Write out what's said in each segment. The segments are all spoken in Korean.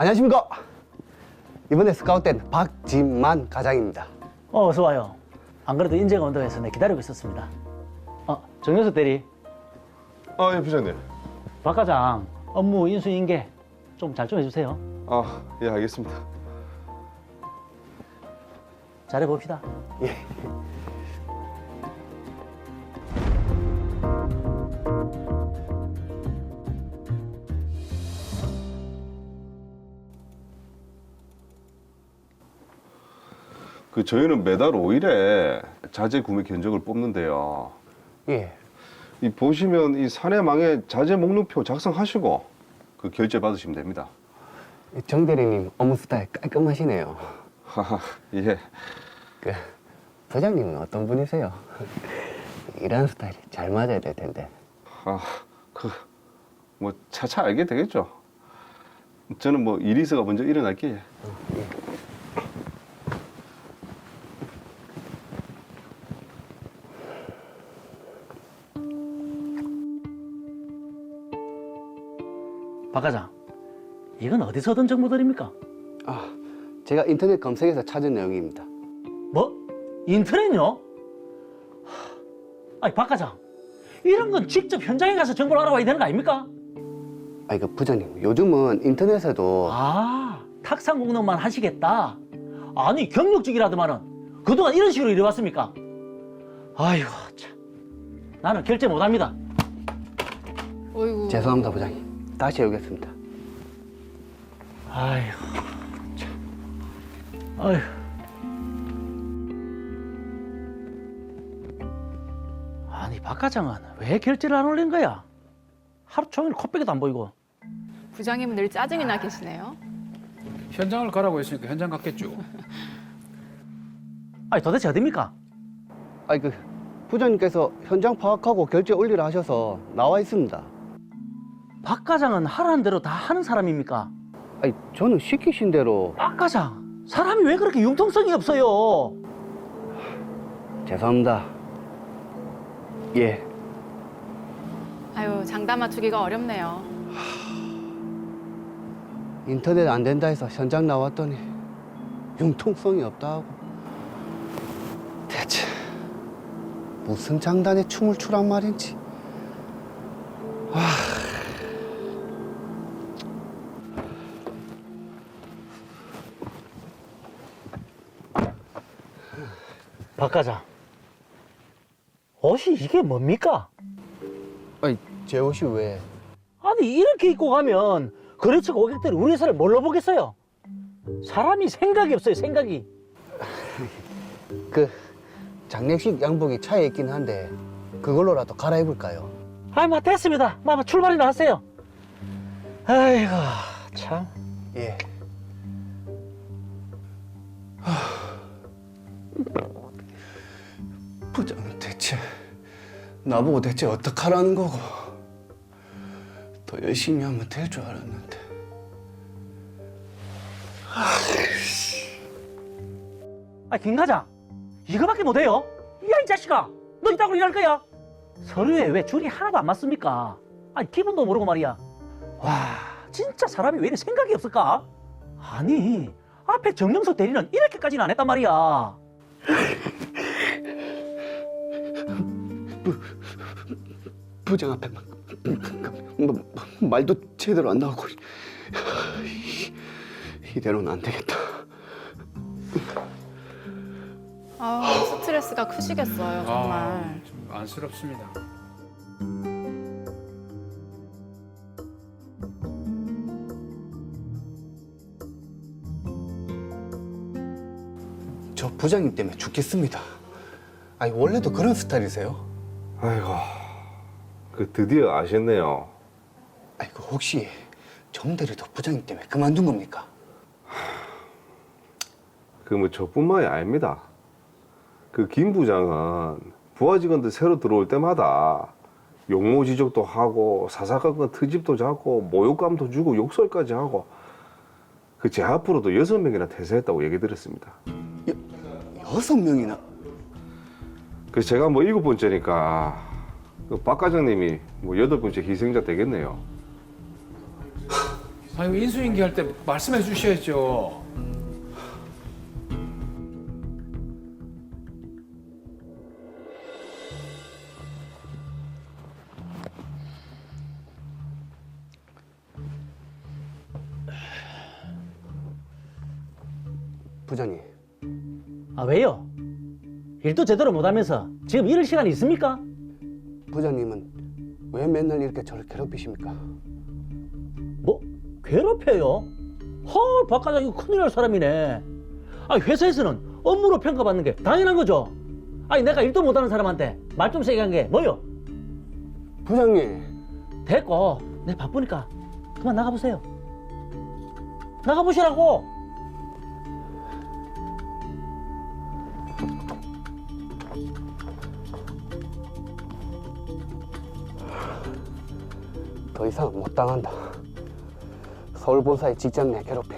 안녕하십니까. 이번에 스카웃된 박진만 과장입니다. 어서 와요. 안 그래도 인재가 온다고 해서 내 기다리고 있었습니다. 정영석 대리, 아, 예, 부장님. 박 과장 업무 인수인계 좀 잘 좀 해주세요. 아, 예, 알겠습니다. 잘해봅시다. 예. 저희는 매달 5일에 자재 구매 견적을 뽑는데요. 예. 이 보시면 이 사내망에 자재 목록표 작성하시고 그 결제 받으시면 됩니다. 정 대리님 업무 스타일 깔끔하시네요. 하하, 예. 그 부장님은 어떤 분이세요? 이런 스타일이 잘 맞아야 될 텐데. 아, 뭐 차차 알게 되겠죠. 저는 뭐 일이 있어가 먼저 일어날게요. 박 과장, 이건 어디서 얻은 정보들입니까? 아, 제가 인터넷 검색해서 찾은 내용입니다. 뭐? 인터넷요? 아니, 박 과장, 이런 건 직접 현장에 가서 정보를 알아봐야 되는 거 아닙니까? 아니 그 부장님, 요즘은 인터넷에도 탁상 공론만 하시겠다. 아니, 경력직이라더만은 그동안 이런 식으로 일해왔습니까? 아이고, 참. 나는 결제 못합니다. 어이구. 죄송합니다 부장님. 다시 해오겠습니다. 아이고, 참. 아이고. 아니, 박 과장은 왜 결제를 안 올린 거야? 하루 종일 코빼기도 안 보이고. 부장님은 늘 짜증이 나 계시네요. 현장을 가라고 했으니까 현장 갔겠죠. 아니, 도대체 어딥니까? 아니 그 부장님께서 현장 파악하고 결제 올리라 하셔서 나와 있습니다. 박 과장은 하라는 대로 다 하는 사람입니까? 아니 저는 시키신 대로. 박 과장, 사람이 왜 그렇게 융통성이 없어요? 죄송합니다. 예. 아유, 장담 맞추기가 어렵네요. 인터넷 안 된다 해서 현장 나왔더니 융통성이 없다 하고. 대체 무슨 장단에 춤을 추란 말인지. 박 과장, 옷이 이게 뭡니까? 아니 제 옷이 왜? 아니, 이렇게 입고 가면 거래처 고객들이 우리 회사를 뭘로 보겠어요? 사람이 생각이 없어요, 생각이. 그 장례식 양복이 차에 있긴 한데 그걸로라도 갈아입을까요? 됐습니다. 출발이나 하세요. 아이고, 참. 예. 부장은 대체 나보고 대체 어떡하라는 거고. 더 열심히 하면 될 줄 알았는데. 김 과장, 이거밖에 못해요? 야, 이 자식아, 너 이따구로 일할 거야? 서류에 왜 줄이 하나도 안 맞습니까? 기분도 모르고 말이야. 와, 진짜 사람이 왜 이렇게 생각이 없을까? 아니, 앞에 정영석 대리는 이렇게까지는 안 했단 말이야. 부장 앞에 말도 제대로 안 나오고. 이대로는 안 되겠다. 스트레스가 크시겠어요, 정말. 좀 안쓰럽습니다. 저 부장님 때문에 죽겠습니다. 아니 원래도 그런 스타일이세요? 아이고, 드디어 아셨네요. 아니 그 혹시 정 대리도 부장님 때문에 그만둔 겁니까? 뭐 저뿐만이 아닙니다. 김 부장은 부하 직원들 새로 들어올 때마다 용모지적도 하고 사사건건 트집도 잡고 모욕감도 주고 욕설까지 하고 제 앞으로도 6명이나 퇴사했다고 얘기 들었습니다. 6명이나? 그래서 제가 7번째니까 박 과장님이 8번째 희생자 되겠네요. 아유, 인수인계 할 때 말씀해 주셔야죠. 부장님, 아, 왜요? 일도 제대로 못하면서 지금 이럴 시간이 있습니까? 부장님은 왜 맨날 이렇게 저를 괴롭히십니까? 뭐 괴롭혀요? 헐, 박 과장 이거 큰일 날 사람이네. 아, 회사에서는 업무로 평가받는 게 당연한 거죠. 아니, 내가 일도 못하는 사람한테 말 좀 세게 한 게 뭐요? 부장님, 됐고, 내 바쁘니까 그만 나가보세요. 나가보시라고. 더 이상 못 당한다. 서울본사의 직장 내 괴롭힘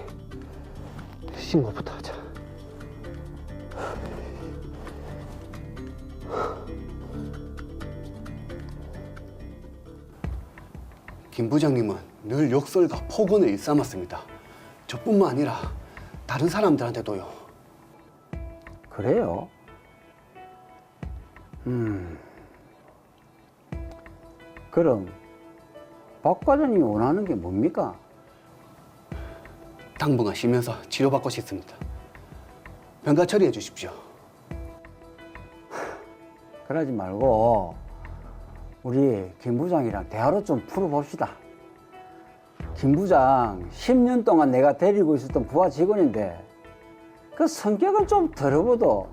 신고부터 하자. 김 부장님은 늘 욕설과 폭언을 일삼았습니다. 저뿐만 아니라 다른 사람들한테도요. 그래요? 그럼 박 과장님이 원하는 게 뭡니까? 당분간 쉬면서 치료받고 싶습니다. 병가 처리해 주십시오. 그러지 말고 우리 김 부장이랑 대화로 좀 풀어봅시다. 김 부장 10년 동안 내가 데리고 있었던 부하 직원인데 그 성격은 좀 더러워도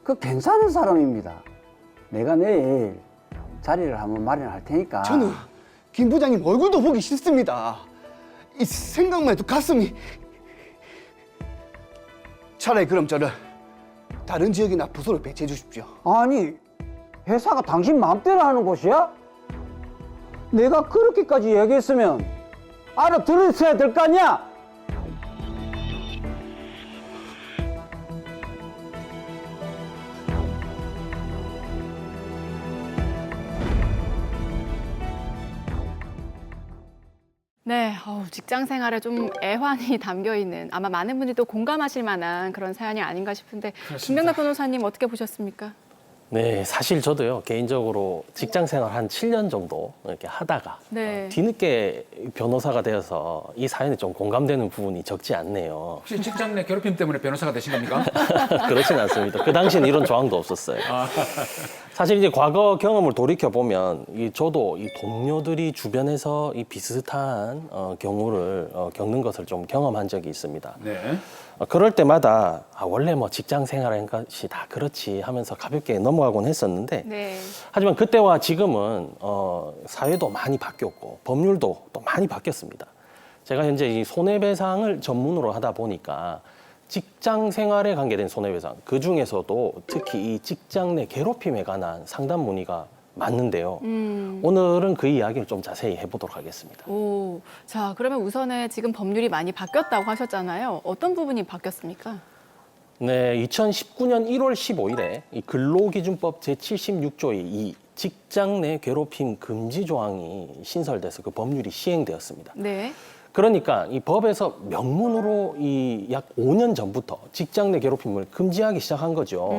그 괜찮은 사람입니다. 내가 내일 자리를 한번 마련할 테니까. 저는 김 부장님 얼굴도 보기 싫습니다. 이 생각만 해도 가슴이. 차라리 그럼 저를 다른 지역이나 부서로 배치해 주십시오. 아니, 회사가 당신 마음대로 하는 곳이야? 내가 그렇게까지 얘기했으면 알아들었어야 될 거 아니야? 네, 직장 생활에 좀 애환이 담겨 있는 아마 많은 분들이 또 공감하실 만한 그런 사연이 아닌가 싶은데 김명락 변호사님 어떻게 보셨습니까? 네, 사실 저도요, 개인적으로 직장 생활 한 7년 정도 이렇게 하다가 네. 뒤늦게 변호사가 되어서 이 사연에 좀 공감되는 부분이 적지 않네요. 혹시 직장 내 괴롭힘 때문에 변호사가 되신 겁니까? 그렇진 않습니다. 그 당시엔 이런 조항도 없었어요. 사실 이제 과거 경험을 돌이켜 보면 저도 이 동료들이 주변에서 이 비슷한 경우를 겪는 것을 좀 경험한 적이 있습니다. 네. 그럴 때마다 원래 뭐 직장 생활하는 것이 다 그렇지 하면서 가볍게 넘어가곤 했었는데 네. 하지만 그때와 지금은 사회도 많이 바뀌었고 법률도 또 많이 바뀌었습니다. 제가 현재 이 손해배상을 전문으로 하다 보니까 직장 생활에 관계된 손해배상, 그 중에서도 특히 이 직장 내 괴롭힘에 관한 상담 문의가 많는데요. 오늘은 그 이야기를 좀 자세히 해보도록 하겠습니다. 오, 자, 그러면 우선에 지금 법률이 많이 바뀌었다고 하셨잖아요. 어떤 부분이 바뀌었습니까? 네, 2019년 1월 15일에 이 근로기준법 제76조의 이 직장 내 괴롭힘 금지 조항이 신설돼서 그 법률이 시행되었습니다. 네. 그러니까 이 법에서 명문으로 이 약 5년 전부터 직장 내 괴롭힘을 금지하기 시작한 거죠.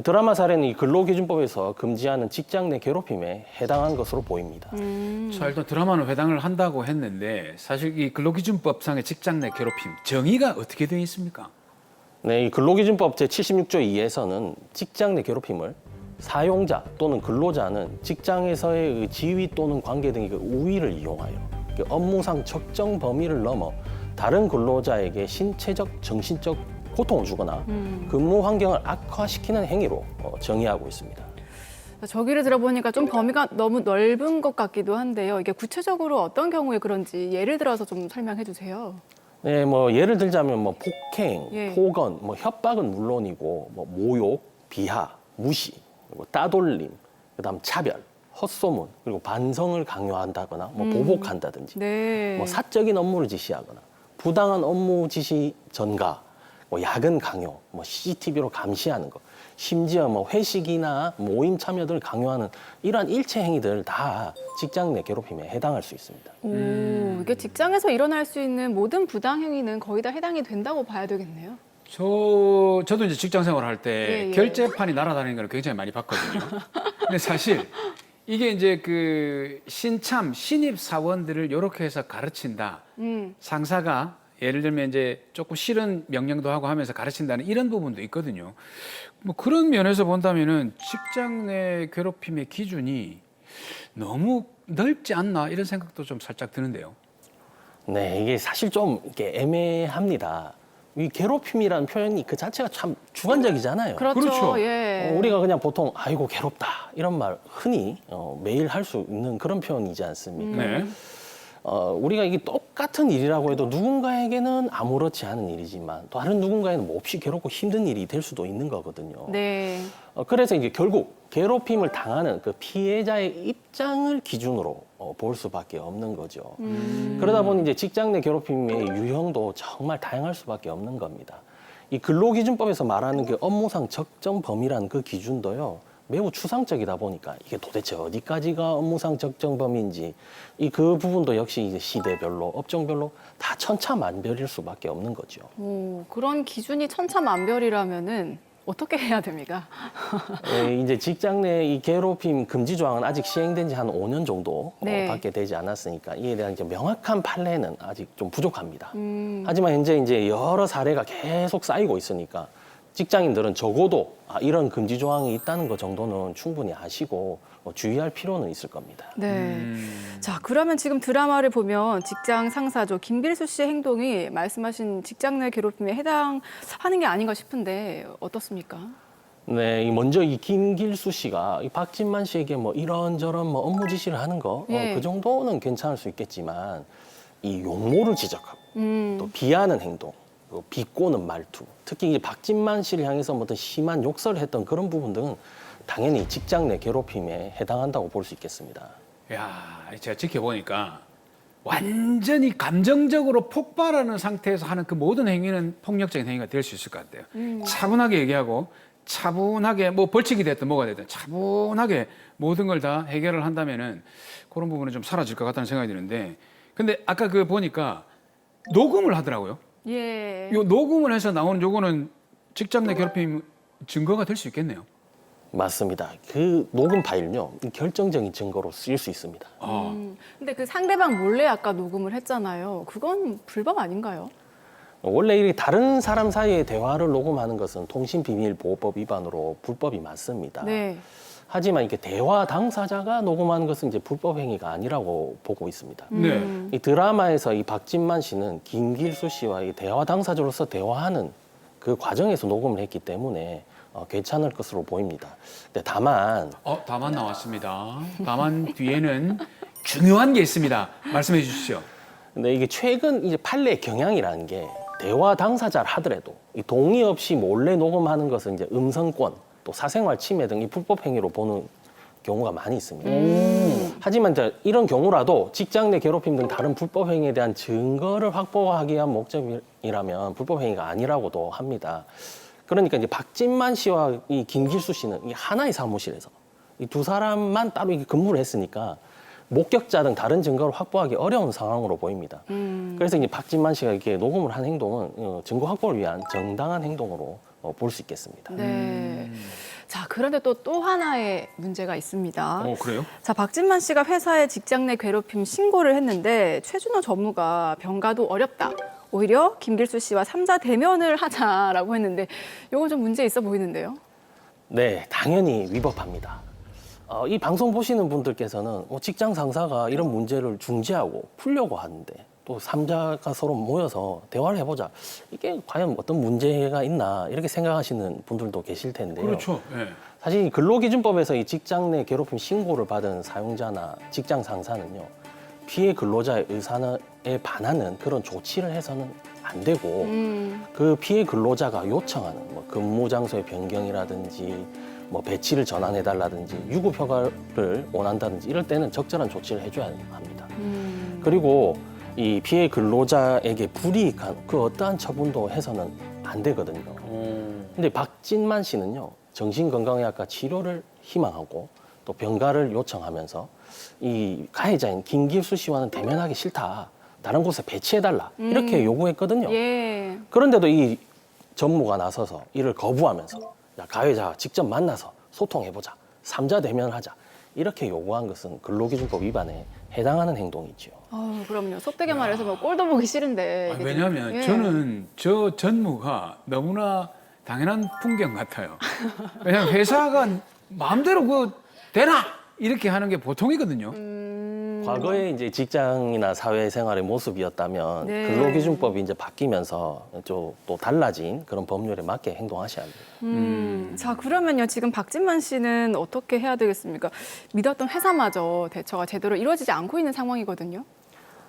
드라마 사례는 이 근로기준법에서 금지하는 직장 내 괴롭힘에 해당한 것으로 보입니다. 자, 일단 드라마는 회당을 한다고 했는데 사실 이 근로기준법상의 직장 내 괴롭힘 정의가 어떻게 되어 있습니까? 네, 이 근로기준법 제76조 2에서는 직장 내 괴롭힘을 사용자 또는 근로자는 직장에서의 지위 또는 관계 등의 우위를 이용하여 업무상 적정 범위를 넘어 다른 근로자에게 신체적, 정신적 고통을 주거나 근무 환경을 악화시키는 행위로 정의하고 있습니다. 저기를 들어보니까 좀 범위가 너무 넓은 것 같기도 한데요. 이게 구체적으로 어떤 경우에 그런지 예를 들어서 좀 설명해 주세요. 네, 뭐 예를 들자면 뭐 폭행, 예. 폭언, 뭐 협박은 물론이고 뭐 모욕, 비하, 무시, 그리고 따돌림, 그다음 차별, 헛소문, 그리고 반성을 강요한다거나 뭐 보복한다든지, 네. 뭐 사적인 업무를 지시하거나 부당한 업무 지시 전가, 뭐 야근 강요, 뭐 CCTV로 감시하는 거, 심지어 뭐 회식이나 모임 참여를 강요하는 이러한 일체 행위들 다 직장 내 괴롭힘에 해당할 수 있습니다. 이게 직장에서 일어날 수 있는 모든 부당 행위는 거의 다 해당이 된다고 봐야 되겠네요. 저도 이제 직장 생활을 할 때 예, 예. 결제판이 날아다니는 걸 굉장히 많이 봤거든요. 근데 사실 이게 이제 그 신입 사원들을 이렇게 해서 가르친다. 상사가 예를 들면 이제 조금 싫은 명령도 하고 하면서 가르친다는 이런 부분도 있거든요. 뭐 그런 면에서 본다면은 직장 내 괴롭힘의 기준이 너무 넓지 않나 이런 생각도 좀 살짝 드는데요. 네, 이게 사실 좀 이렇게 애매합니다. 이 괴롭힘이라는 표현이 그 자체가 참 주관적이잖아요. 그렇죠. 그렇죠. 예. 우리가 그냥 보통 아이고 괴롭다 이런 말 흔히 매일 할 수 있는 그런 표현이지 않습니까? 네. 우리가 이게 똑같은 일이라고 해도 누군가에게는 아무렇지 않은 일이지만 또 다른 누군가에는 몹시 괴롭고 힘든 일이 될 수도 있는 거거든요. 네. 그래서 이제 결국 괴롭힘을 당하는 그 피해자의 입장을 기준으로 볼 수밖에 없는 거죠. 그러다 보니 이제 직장 내 괴롭힘의 유형도 정말 다양할 수밖에 없는 겁니다. 이 근로기준법에서 말하는 그 업무상 적정 범위라는 그 기준도요. 매우 추상적이다 보니까 이게 도대체 어디까지가 업무상 적정 범위인지 그 부분도 역시 이제 시대별로 업종별로 다 천차만별일 수밖에 없는 거죠. 그런 기준이 천차만별이라면은 어떻게 해야 됩니까? 이제 직장 내 이 괴롭힘 금지 조항은 아직 시행된 지 한 5년 정도 네. 밖에 되지 않았으니까 이에 대한 이제 명확한 판례는 아직 좀 부족합니다. 하지만 현재 이제 여러 사례가 계속 쌓이고 있으니까 직장인들은 적어도 이런 금지 조항이 있다는 것 정도는 충분히 아시고 주의할 필요는 있을 겁니다. 네. 자, 그러면 지금 드라마를 보면 직장 상사죠. 김길수 씨의 행동이 말씀하신 직장 내 괴롭힘에 해당하는 게 아닌가 싶은데 어떻습니까? 네, 먼저 이 김길수 씨가 이 박진만 씨에게 뭐 이런저런 뭐 업무 지시를 하는 거, 예. 그 정도는 괜찮을 수 있겠지만 이 용모를 지적하고 음. 또 비하는 행동, 또 비꼬는 말투, 특히 이 박진만 씨를 향해서 뭐 어떤 심한 욕설을 했던 그런 부분들은 당연히 직장 내 괴롭힘에 해당한다고 볼 수 있겠습니다. 야, 제가 지켜보니까 완전히 감정적으로 폭발하는 상태에서 하는 그 모든 행위는 폭력적인 행위가 될 수 있을 것 같아요. 차분하게 얘기하고 차분하게 뭐 벌칙이 됐든 뭐가 됐든 차분하게 모든 걸 다 해결을 한다면은 그런 부분은 좀 사라질 것 같다는 생각이 드는데, 근데 아까 그 보니까 녹음을 하더라고요. 예. 요 녹음을 해서 나오는 요거는 직장 내 괴롭힘 증거가 될 수 있겠네요. 맞습니다. 그 녹음 파일은요, 결정적인 증거로 쓰일 수 있습니다. 근데 그 상대방 몰래 아까 녹음을 했잖아요. 그건 불법 아닌가요? 원래 이 다른 사람 사이의 대화를 녹음하는 것은 통신비밀보호법 위반으로 불법이 맞습니다. 네. 하지만 이게 대화 당사자가 녹음하는 것은 이제 불법 행위가 아니라고 보고 있습니다. 네. 이 드라마에서 이 박진만 씨는 김길수 씨와 이 대화 당사자로서 대화하는 그 과정에서 녹음을 했기 때문에 괜찮을 것으로 보입니다. 근데 다만 다만 나왔습니다. 다만 뒤에는 중요한 게 있습니다. 말씀해 주십시오. 근데 이게 최근 이제 판례 경향이라는 게 대화 당사자를 하더라도 이 동의 없이 몰래 녹음하는 것은 이제 음성권 또 사생활 침해 등 이 불법 행위로 보는 경우가 많이 있습니다. 하지만 이제 이런 경우라도 직장 내 괴롭힘 등 다른 불법 행위에 대한 증거를 확보하기 위한 목적이라면 불법 행위가 아니라고도 합니다. 그러니까 이제 박진만 씨와 이 김길수 씨는 이 하나의 사무실에서 이 두 사람만 따로 이렇게 근무를 했으니까 목격자 등 다른 증거를 확보하기 어려운 상황으로 보입니다. 그래서 이제 박진만 씨가 이렇게 녹음을 한 행동은 증거 확보를 위한 정당한 행동으로 볼 수 있겠습니다. 네. 자, 그런데 또 하나의 문제가 있습니다. 그래요? 자, 박진만 씨가 회사에 직장 내 괴롭힘 신고를 했는데 최준호 전무가 병가도 어렵다. 오히려 김길수 씨와 3자 대면을 하자라고 했는데 이건 좀 문제 있어 보이는데요. 네, 당연히 위법합니다. 이 방송 보시는 분들께서는 직장 상사가 이런 문제를 중재하고 풀려고 하는데 또 3자가 서로 모여서 대화를 해보자. 이게 과연 어떤 문제가 있나 이렇게 생각하시는 분들도 계실 텐데요. 그렇죠. 네. 사실 이 근로기준법에서 이 직장 내 괴롭힘 신고를 받은 사용자나 직장 상사는요. 피해 근로자의 의사에 반하는 그런 조치를 해서는 안 되고 그 피해 근로자가 요청하는 뭐 근무 장소의 변경이라든지 뭐 배치를 전환해달라든지 유급 휴가를 원한다든지 이럴 때는 적절한 조치를 해줘야 합니다. 그리고 이 피해 근로자에게 불이익한 그 어떠한 처분도 해서는 안 되거든요. 근데 박진만 씨는요, 정신건강의학과 치료를 희망하고 또 병가를 요청하면서 이 가해자인 김길수 씨와는 대면하기 싫다. 다른 곳에 배치해달라. 이렇게 요구했거든요. 예. 그런데도 이 전무가 나서서 이를 거부하면서 야, 가해자와 직접 만나서 소통해보자. 삼자 대면하자. 이렇게 요구한 것은 근로기준법 위반에 해당하는 행동이지요. 그럼요. 속되게 말해서 뭐 꼴도 보기 싫은데. 이게 좀- 왜냐하면 예. 저는 저 전무가 너무나 당연한 풍경 같아요. 왜냐하면 회사가 마음대로 되나 이렇게 하는 게 보통이거든요. 과거에 이제 직장이나 사회생활의 모습이었다면 네. 근로기준법이 이제 바뀌면서 좀 또 달라진 그런 법률에 맞게 행동하셔야 합니다. 자, 그러면요. 지금 박진만 씨는 어떻게 해야 되겠습니까? 믿었던 회사마저 대처가 제대로 이루어지지 않고 있는 상황이거든요.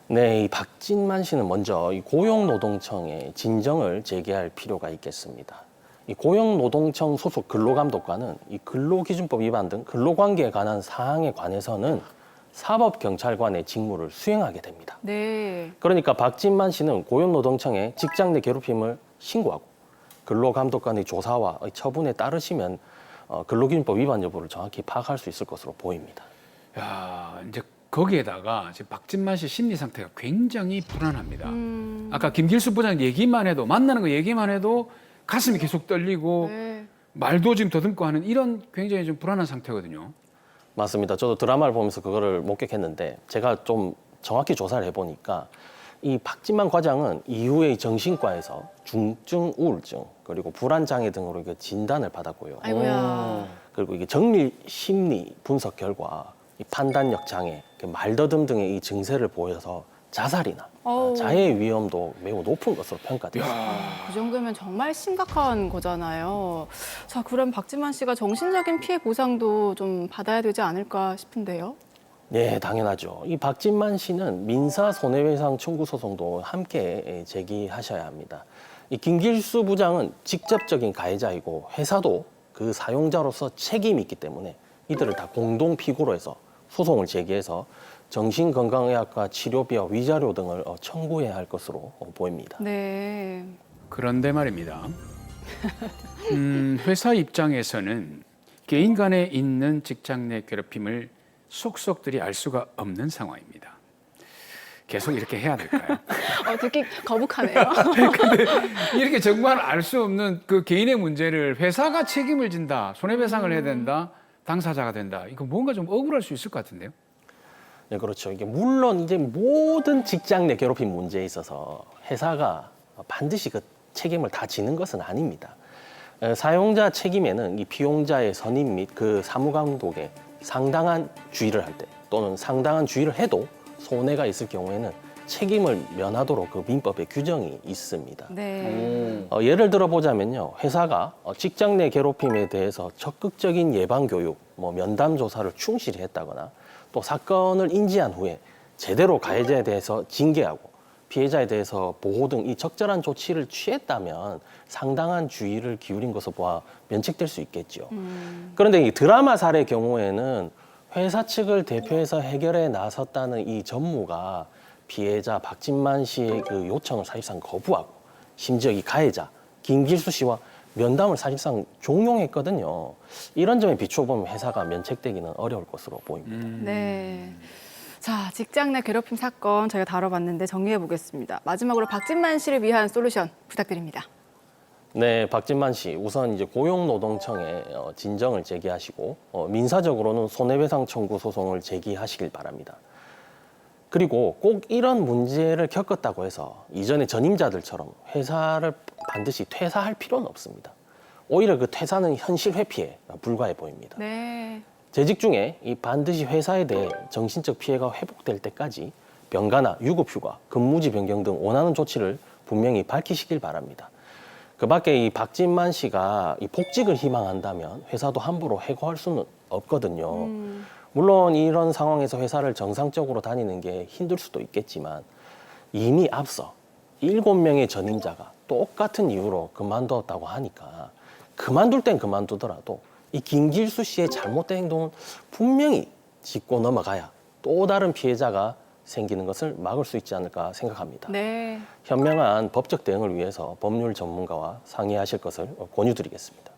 네, 이 박진만 씨는 먼저 이 고용노동청에 진정을 제기할 필요가 있겠습니다. 이 고용노동청 소속 근로감독관은 이 근로기준법 위반 등 근로관계에 관한 사항에 관해서는 사법경찰관의 직무를 수행하게 됩니다. 네. 그러니까 박진만 씨는 고용노동청에 직장 내 괴롭힘을 신고하고 근로감독관의 조사와 처분에 따르시면 근로기준법 위반 여부를 정확히 파악할 수 있을 것으로 보입니다. 야, 이제 거기에다가 지금 박진만 씨 심리 상태가 굉장히 불안합니다. 아까 김길수 부장 얘기만 해도 만나는 거 얘기만 해도 가슴이 계속 떨리고 네. 말도 지금 더듬고 하는 이런 굉장히 좀 불안한 상태거든요. 맞습니다. 저도 드라마를 보면서 그거를 목격했는데 제가 좀 정확히 조사를 해보니까 이 박진만 과장은 이후에 정신과에서 중증 우울증 그리고 불안장애 등으로 이게 진단을 받았고요. 아이고야. 그리고 이게 정밀 심리 분석 결과 이 판단력 장애, 말더듬 등의 이 증세를 보여서 자살이나 어우. 자해의 위험도 매우 높은 것으로 평가돼요. 그 정도면 정말 심각한 거잖아요. 자, 그럼 박진만 씨가 정신적인 피해 보상도 좀 받아야 되지 않을까 싶은데요. 네, 당연하죠. 이 박진만 씨는 민사 손해배상 청구 소송도 함께 제기하셔야 합니다. 이 김길수 부장은 직접적인 가해자이고 회사도 그 사용자로서 책임이 있기 때문에 이들을 다 공동 피고로 해서 소송을 제기해서 정신건강의학과 치료비와 위자료 등을 청구해야 할 것으로 보입니다. 네. 그런데 말입니다. 회사 입장에서는 개인 간에 있는 직장 내 괴롭힘을 속속들이 알 수가 없는 상황입니다. 계속 이렇게 해야 될까요? 듣기 거북하네요. 이렇게 정말 알 수 없는 그 개인의 문제를 회사가 책임을 진다, 손해배상을 해야 된다, 당사자가 된다. 이거 뭔가 좀 억울할 수 있을 것 같은데요. 네, 그렇죠. 이게 물론 이제 모든 직장 내 괴롭힘 문제에 있어서 회사가 반드시 그 책임을 다 지는 것은 아닙니다. 사용자 책임에는 이 피용자의 선임 및 그 사무감독에 상당한 주의를 할 때 또는 상당한 주의를 해도 손해가 있을 경우에는 책임을 면하도록 그 민법에 규정이 있습니다. 네. 예를 들어보자면요. 회사가 직장 내 괴롭힘에 대해서 적극적인 예방 교육, 면담 조사를 충실히 했다거나 또 사건을 인지한 후에 제대로 가해자에 대해서 징계하고 피해자에 대해서 보호 등 이 적절한 조치를 취했다면 상당한 주의를 기울인 것으로 보아 면책될 수 있겠죠. 그런데 이 드라마 사례 경우에는 회사 측을 대표해서 해결에 나섰다는 이 전무가 피해자 박진만 씨의 그 요청을 사실상 거부하고 심지어 이 가해자 김길수 씨와 면담을 사실상 종용했거든요. 이런 점에 비춰보면 회사가 면책되기는 어려울 것으로 보입니다. 네. 자, 직장 내 괴롭힘 사건 저희가 다뤄봤는데 정리해 보겠습니다. 마지막으로 박진만 씨를 위한 솔루션 부탁드립니다. 네, 박진만 씨 우선 이제 고용노동청에 진정을 제기하시고 민사적으로는 손해배상 청구 소송을 제기하시길 바랍니다. 그리고 꼭 이런 문제를 겪었다고 해서 이전의 전임자들처럼 회사를 반드시 퇴사할 필요는 없습니다. 오히려 그 퇴사는 현실 회피에 불과해 보입니다. 네. 재직 중에 이 반드시 회사에 대해 정신적 피해가 회복될 때까지 병가나 유급휴가, 근무지 변경 등 원하는 조치를 분명히 밝히시길 바랍니다. 그 밖에 이 박진만 씨가 이 복직을 희망한다면 회사도 함부로 해고할 수는 없거든요. 물론 이런 상황에서 회사를 정상적으로 다니는 게 힘들 수도 있겠지만 이미 앞서 7명의 전임자가 똑같은 이유로 그만두었다고 하니까 그만둘 땐 그만두더라도 이 김길수 씨의 잘못된 행동은 분명히 짚고 넘어가야 또 다른 피해자가 생기는 것을 막을 수 있지 않을까 생각합니다. 네. 현명한 법적 대응을 위해서 법률 전문가와 상의하실 것을 권유드리겠습니다.